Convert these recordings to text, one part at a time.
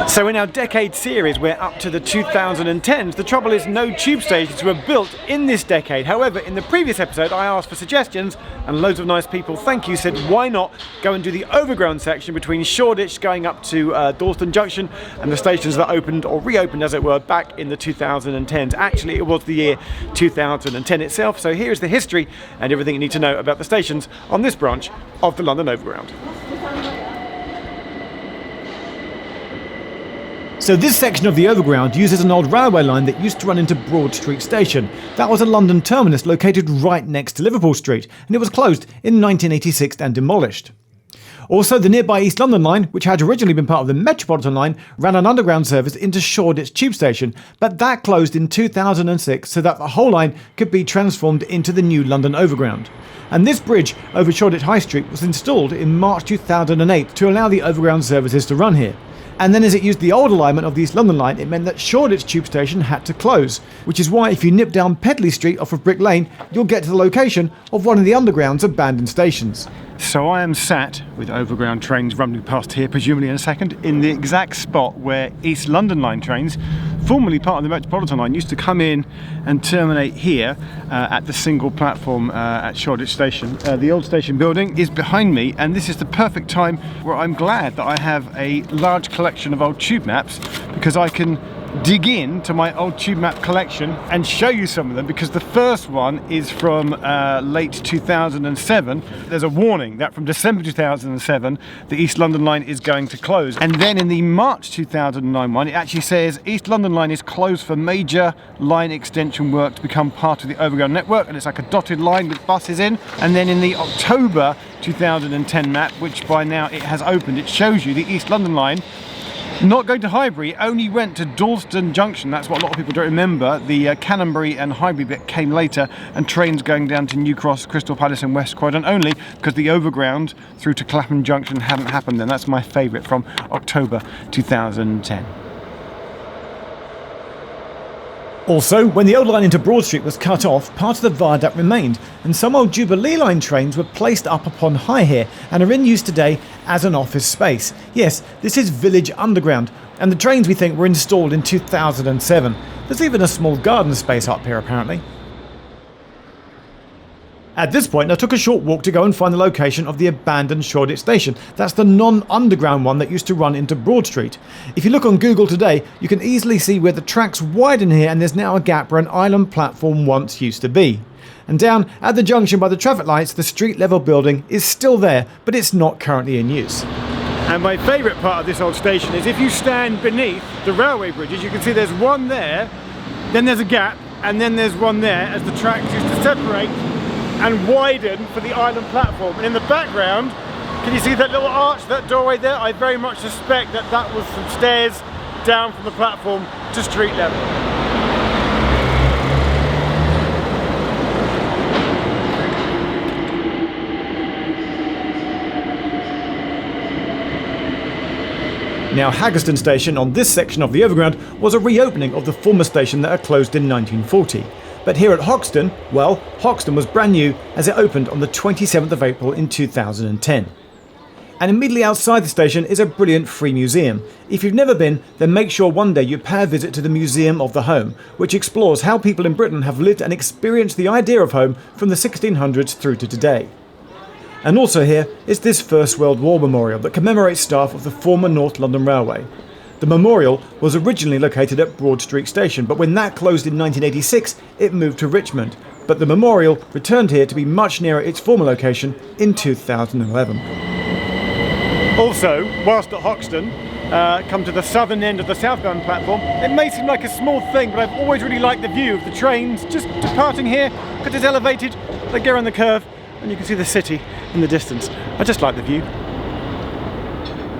So in our decade series, we're up to the 2010s. The trouble is, no tube stations were built in this decade. However, in the previous episode, I asked for suggestions, and loads of nice people, thank you, said why not go and do the Overground section between Shoreditch going up to Dalston Junction and the stations that opened, or reopened as it were, back in the 2010s. Actually, it was the year 2010 itself. So here's the history and everything you need to know about the stations on this branch of the London Overground. So this section of the Overground uses an old railway line that used to run into Broad Street Station. That was a London terminus located right next to Liverpool Street, and it was closed in 1986 and demolished. Also, the nearby East London line, which had originally been part of the Metropolitan line, ran an underground service into Shoreditch Tube Station, but that closed in 2006 so that the whole line could be transformed into the new London Overground. And this bridge over Shoreditch High Street was installed in March 2008 to allow the Overground services to run here. And then as it used the old alignment of the East London line, it meant that Shoreditch Tube Station had to close, which is why if you nip down Pedley Street off of Brick Lane, you'll get to the location of one of the Underground's abandoned stations. So I am sat with Overground trains running past here, presumably in a second, in the exact spot where East London line trains, formerly part of the Metropolitan line, used to come in and terminate here at the single platform at Shoreditch Station. The old station building is behind me, and this is the perfect time where I'm glad that I have a large collection of old tube maps, because I can dig in to my old tube map collection and show you some of them, because the first one is from late 2007. There's a warning that from December 2007 the East London line is going to close, and then in the March 2009 one it actually says East London line is closed for major line extension work to become part of the Overground network, and it's like a dotted line with buses in. And then in the October 2010 map, which by now it has opened, it shows you the East London line not going to Highbury, only went to Dalston Junction. That's what a lot of people don't remember. The Canonbury and Highbury bit came later, and trains going down to New Cross, Crystal Palace and West Croydon only, because the Overground through to Clapham Junction hadn't happened then. That's my favourite from October 2010. Also, when the old line into Broad Street was cut off, part of the viaduct remained, and some old Jubilee line trains were placed up upon high here and are in use today as an office space. Yes, this is Village Underground, and the trains we think were installed in 2007. There's even a small garden space up here apparently. At this point I took a short walk to go and find the location of the abandoned Shoreditch station. That's the non-underground one that used to run into Broad Street. If you look on Google today, you can easily see where the tracks widen here, and there's now a gap where an island platform once used to be. And down at the junction by the traffic lights, the street level building is still there, but it's not currently in use. And my favourite part of this old station is if you stand beneath the railway bridges, you can see there's one there, then there's a gap, and then there's one there as the tracks used to separate and widen for the island platform. And in the background, can you see that little arch, that doorway there? I very much suspect that that was some stairs down from the platform to street level. Now, Haggerston station on this section of the Overground was a reopening of the former station that had closed in 1940. But here at Hoxton, well, Hoxton was brand new as it opened on the 27th of April in 2010. And immediately outside the station is a brilliant free museum. If you've never been, then make sure one day you pay a visit to the Museum of the Home, which explores how people in Britain have lived and experienced the idea of home from the 1600s through to today. And also here is this First World War memorial that commemorates staff of the former North London Railway. The memorial was originally located at Broad Street Station, but when that closed in 1986, it moved to Richmond. But the memorial returned here to be much nearer its former location in 2011. Also, whilst at Hoxton, come to the southern end of the southbound platform, it may seem like a small thing, but I've always really liked the view of the trains just departing here, because it's elevated, they go around the curve, and you can see the city in the distance. I just like the view.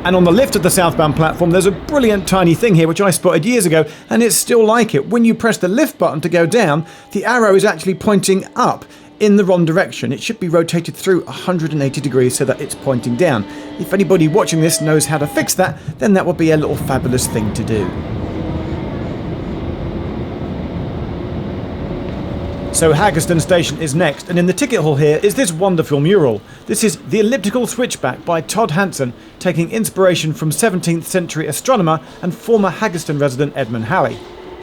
And on the lift of the southbound platform, there's a brilliant tiny thing here which I spotted years ago, and it's still like it. When you press the lift button to go down, the arrow is actually pointing up in the wrong direction. It should be rotated through 180 degrees so that it's pointing down. If anybody watching this knows how to fix that, then that would be a little fabulous thing to do. So Haggerston station is next, and in the ticket hall here is this wonderful mural. This is The Elliptical Switchback by Todd Hanson, taking inspiration from 17th century astronomer and former Haggerston resident Edmund Halley.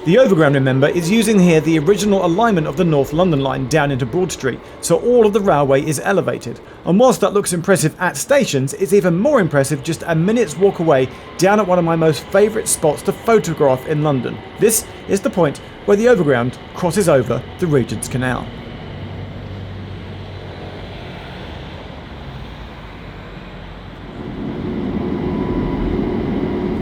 The Overground, remember, is using here the original alignment of the North London line down into Broad Street, so all of the railway is elevated. And whilst that looks impressive at stations, it's even more impressive just a minute's walk away down at one of my most favourite spots to photograph in London. This is the point where the Overground crosses over the Regent's Canal.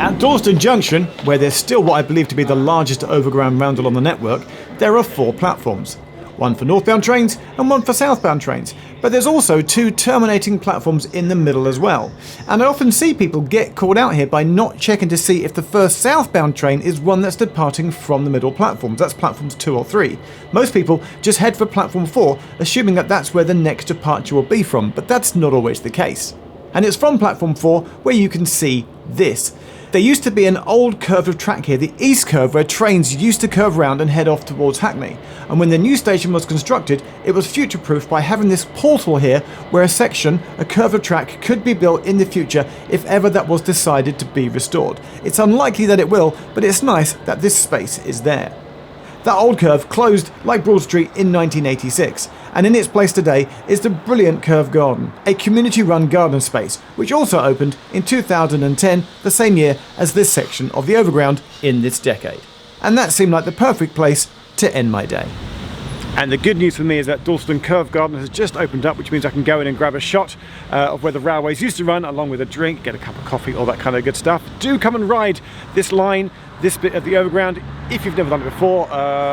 At Dalston Junction, where there's still what I believe to be the largest overground roundel on the network, there are 4 platforms. One for northbound trains and one for southbound trains, but there's also 2 terminating platforms in the middle as well. And I often see people get caught out here by not checking to see if the first southbound train is one that's departing from the middle platforms. That's platforms 2 or 3. Most people just head for platform 4, assuming that that's where the next departure will be from, but that's not always the case. And it's from platform 4 where you can see this. There used to be an old curve of track here, the East Curve, where trains used to curve round and head off towards Hackney. And when the new station was constructed, it was future-proofed by having this portal here where a curve of track, could be built in the future if ever that was decided to be restored. It's unlikely that it will, but it's nice that this space is there. That old curve closed like Broad Street in 1986, and in its place today is the brilliant Curve Garden, a community-run garden space, which also opened in 2010, the same year as this section of the Overground in this decade. And that seemed like the perfect place to end my day. And the good news for me is that Dalston Curve Garden has just opened up, which means I can go in and grab a shot of where the railways used to run, along with a drink, get a cup of coffee, all that kind of good stuff. Do come and ride this line, this bit of the Overground, if you've never done it before.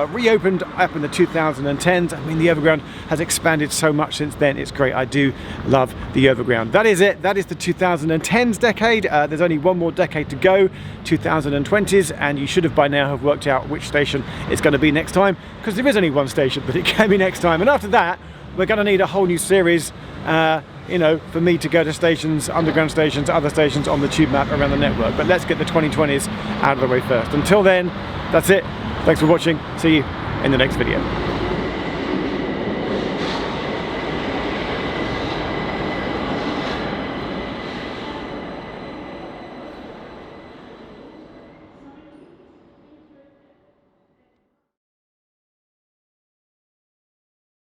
Reopened up in the 2010s. I mean, the Overground has expanded so much since then. It's great. I do love the Overground. That is it. That is the 2010s decade. There's only one more decade to go, 2020s, and you should have by now have worked out which station it's going to be next time, because there is only one station that it can be next time. And after that, we're going to need a whole new series, for me to go to stations, underground stations, other stations on the tube map around the network. But let's get the 2020s out of the way first. Until then, that's it. Thanks for watching. See you in the next video.